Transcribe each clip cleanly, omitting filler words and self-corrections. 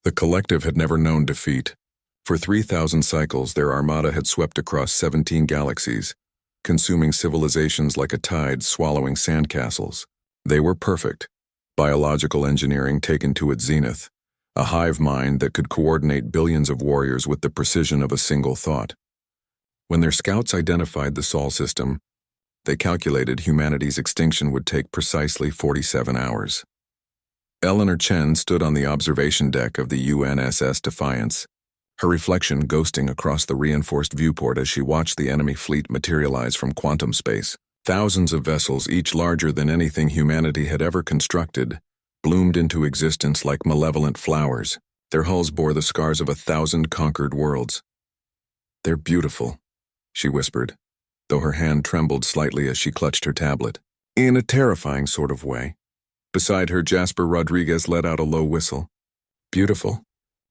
The collective had never known defeat. For 3,000 cycles, their armada had swept across 17 galaxies, consuming civilizations like a tide swallowing sandcastles. They were perfect, biological engineering taken to its zenith, a hive mind that could coordinate billions of warriors with the precision of a single thought. When their scouts identified the Sol system, they calculated humanity's extinction would take precisely 47 hours. Eleanor Chen stood on the observation deck of the UNSS Defiance, her reflection ghosting across the reinforced viewport as she watched the enemy fleet materialize from quantum space. Thousands of vessels, each larger than anything humanity had ever constructed, bloomed into existence like malevolent flowers. Their hulls bore the scars of 1,000 conquered worlds. "They're beautiful," she whispered, though her hand trembled slightly as she clutched her tablet. In a terrifying sort of way. Beside her, Jasper Rodriguez let out a low whistle. "Beautiful?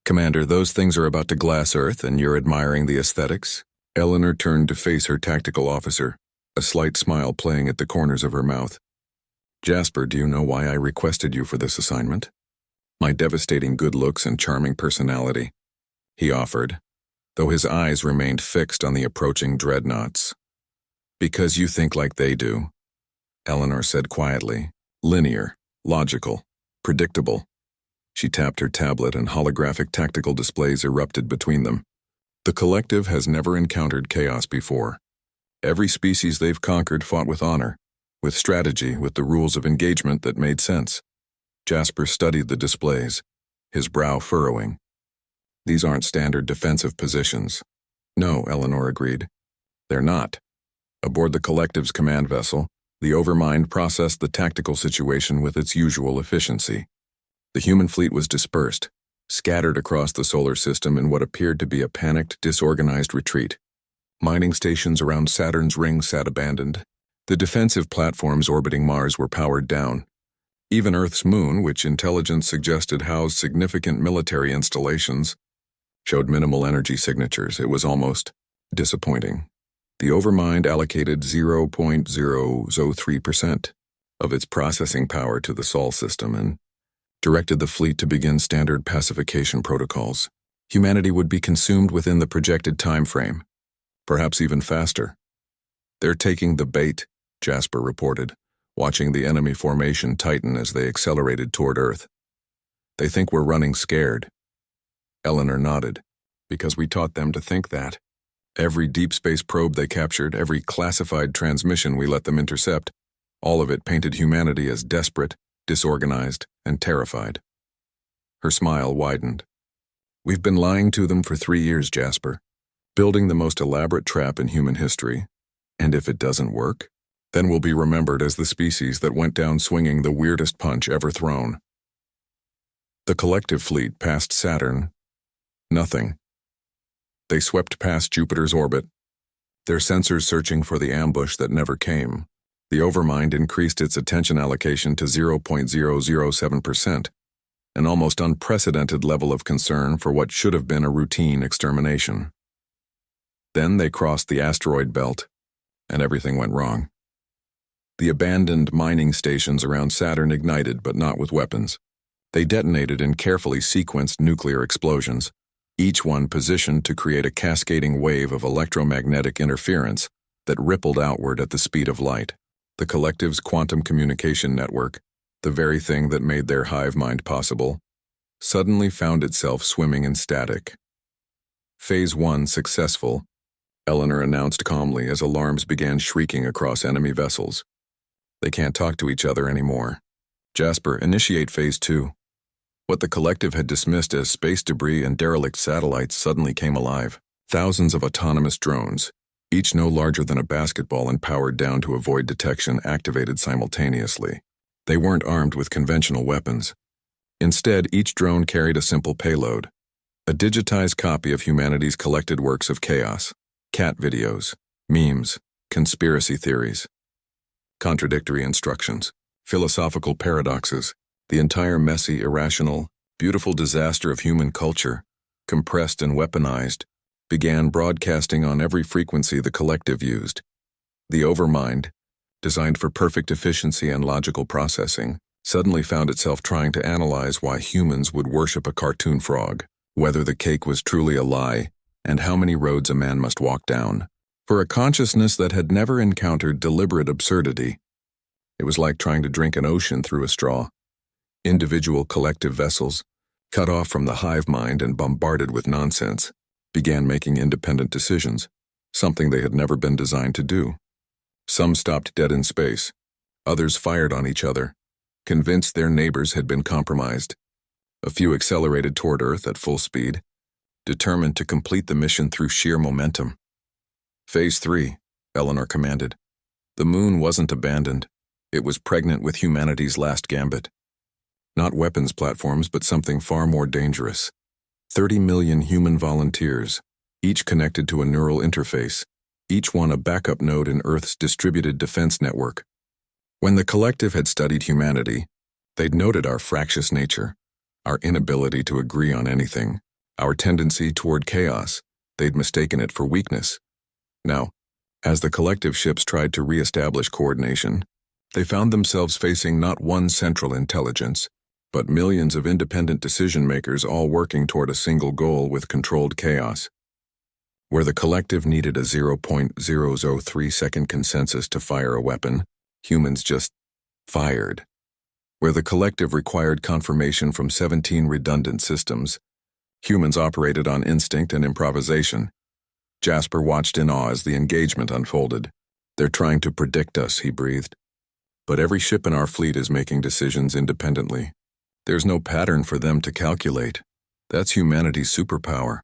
Commander, those things are about to glass Earth and you're admiring the aesthetics?" Eleanor turned to face her tactical officer, a slight smile playing at the corners of her mouth. "Jasper, do you know why I requested you for this assignment?" "My devastating good looks and charming personality," he offered, though his eyes remained fixed on the approaching dreadnoughts. "Because you think like they do," Eleanor said quietly. "Linear, logical, predictable." She tapped her tablet and holographic tactical displays erupted between them. "The collective has never encountered chaos before. Every species they've conquered fought with honor, with strategy, with the rules of engagement that made sense." Jasper studied the displays, his brow furrowing. "These aren't standard defensive positions." "No," Eleanor agreed. "They're not." Aboard the collective's command vessel, the Overmind processed the tactical situation with its usual efficiency. The human fleet was dispersed, scattered across the solar system in what appeared to be a panicked, disorganized retreat. Mining stations around Saturn's ring sat abandoned. The defensive platforms orbiting Mars were powered down. Even Earth's moon, which intelligence suggested housed significant military installations, showed minimal energy signatures. It was almost disappointing. The Overmind allocated 0.003% of its processing power to the Sol system and directed the fleet to begin standard pacification protocols. Humanity would be consumed within the projected time frame, perhaps even faster. "They're taking the bait," Jasper reported, watching the enemy formation tighten as they accelerated toward Earth. "They think we're running scared." Eleanor nodded. "Because we taught them to think that. Every deep space probe they captured, every classified transmission we let them intercept, all of it painted humanity as desperate, disorganized, and terrified." Her smile widened. "We've been lying to them for 3 years, Jasper, building the most elaborate trap in human history. And if it doesn't work, then we'll be remembered as the species that went down swinging the weirdest punch ever thrown." The collective fleet passed Saturn. Nothing. They swept past Jupiter's orbit, their sensors searching for the ambush that never came. The Overmind increased its attention allocation to 0.007%, an almost unprecedented level of concern for what should have been a routine extermination. Then they crossed the asteroid belt, and everything went wrong. The abandoned mining stations around Saturn ignited, but not with weapons. They detonated in carefully sequenced nuclear explosions, each one positioned to create a cascading wave of electromagnetic interference that rippled outward at the speed of light. The collective's quantum communication network, the very thing that made their hive mind possible, suddenly found itself swimming in static. "Phase 1 successful," Eleanor announced calmly as alarms began shrieking across enemy vessels. "They can't talk to each other anymore. Jasper, initiate Phase 2. What the collective had dismissed as space debris and derelict satellites suddenly came alive. Thousands of autonomous drones, each no larger than a basketball and powered down to avoid detection, activated simultaneously. They weren't armed with conventional weapons. Instead, each drone carried a simple payload, a digitized copy of humanity's collected works of chaos, cat videos, memes, conspiracy theories, contradictory instructions, philosophical paradoxes, the entire messy, irrational, beautiful disaster of human culture, compressed and weaponized, began broadcasting on every frequency the collective used. The Overmind, designed for perfect efficiency and logical processing, suddenly found itself trying to analyze why humans would worship a cartoon frog, whether the cake was truly a lie, and how many roads a man must walk down. For a consciousness that had never encountered deliberate absurdity, it was like trying to drink an ocean through a straw. Individual collective vessels, cut off from the hive mind and bombarded with nonsense, began making independent decisions, something they had never been designed to do. Some stopped dead in space. Others fired on each other, convinced their neighbors had been compromised. A few accelerated toward Earth at full speed, determined to complete the mission through sheer momentum. Phase 3, Eleanor commanded. The moon wasn't abandoned. It was pregnant with humanity's last gambit. Not weapons platforms, but something far more dangerous. 30 million human volunteers, each connected to a neural interface, each one a backup node in Earth's distributed defense network. When the collective had studied humanity, they'd noted our fractious nature, our inability to agree on anything, our tendency toward chaos. They'd mistaken it for weakness. Now, as the collective ships tried to re-establish coordination, they found themselves facing not one central intelligence, but millions of independent decision-makers all working toward a single goal with controlled chaos. Where the collective needed a 0.003-second consensus to fire a weapon, humans just fired. Where the collective required confirmation from 17 redundant systems, humans operated on instinct and improvisation. Jasper watched in awe as the engagement unfolded. "They're trying to predict us," he breathed. "But every ship in our fleet is making decisions independently. There's no pattern for them to calculate. That's humanity's superpower,"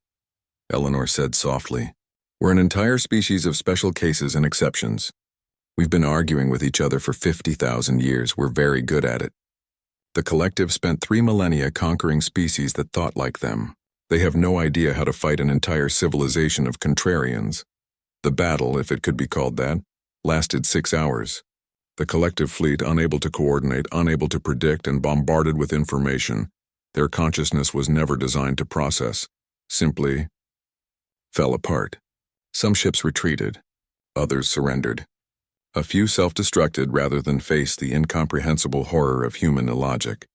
Eleanor said softly. "We're an entire species of special cases and exceptions. We've been arguing with each other for 50,000 years. We're very good at it. The collective spent 3 millennia conquering species that thought like them. They have no idea how to fight an entire civilization of contrarians. The battle, if it could be called that, lasted 6 hours. The collective fleet, unable to coordinate, unable to predict, and bombarded with information their consciousness was never designed to process, simply fell apart. Some ships retreated. Others surrendered. A few self-destructed rather than face the incomprehensible horror of human illogic.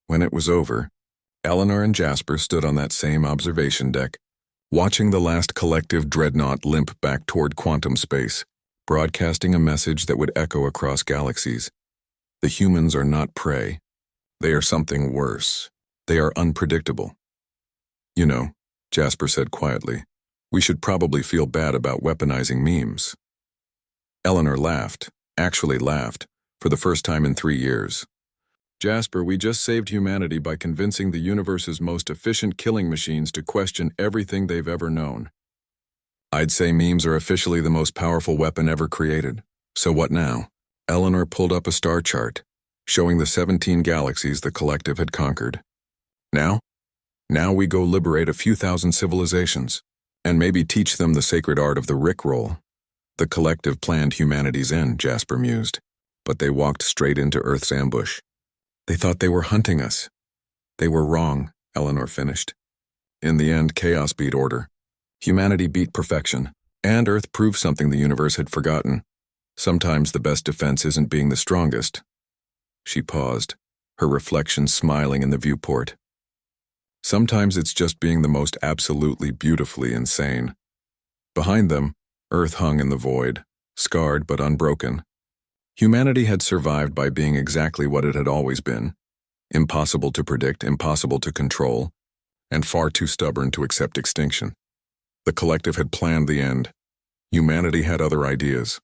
When it was over, Eleanor and Jasper stood on that same observation deck, watching the last collective dreadnought limp back toward quantum space, broadcasting a message that would echo across galaxies. The humans are not prey. They are something worse. They are unpredictable. "You know," Jasper said quietly, "we should probably feel bad about weaponizing memes." Eleanor laughed, actually laughed, for the first time in 3 years. "Jasper, we just saved humanity by convincing the universe's most efficient killing machines to question everything they've ever known. I'd say memes are officially the most powerful weapon ever created. So what now?" Eleanor pulled up a star chart, showing the 17 galaxies the collective had conquered. "Now? Now we go liberate a few thousand civilizations, and maybe teach them the sacred art of the Rickroll." The collective planned humanity's end, Jasper mused, but they walked straight into Earth's ambush. "They thought they were hunting us." "They were wrong," Eleanor finished. "In the end, chaos beat order. Humanity beat perfection, and Earth proved something the universe had forgotten. Sometimes the best defense isn't being the strongest." She paused, her reflection smiling in the viewport. "Sometimes it's just being the most absolutely beautifully insane." Behind them, Earth hung in the void, scarred but unbroken. Humanity had survived by being exactly what it had always been: impossible to predict, impossible to control, and far too stubborn to accept extinction. The collective had planned the end. Humanity had other ideas.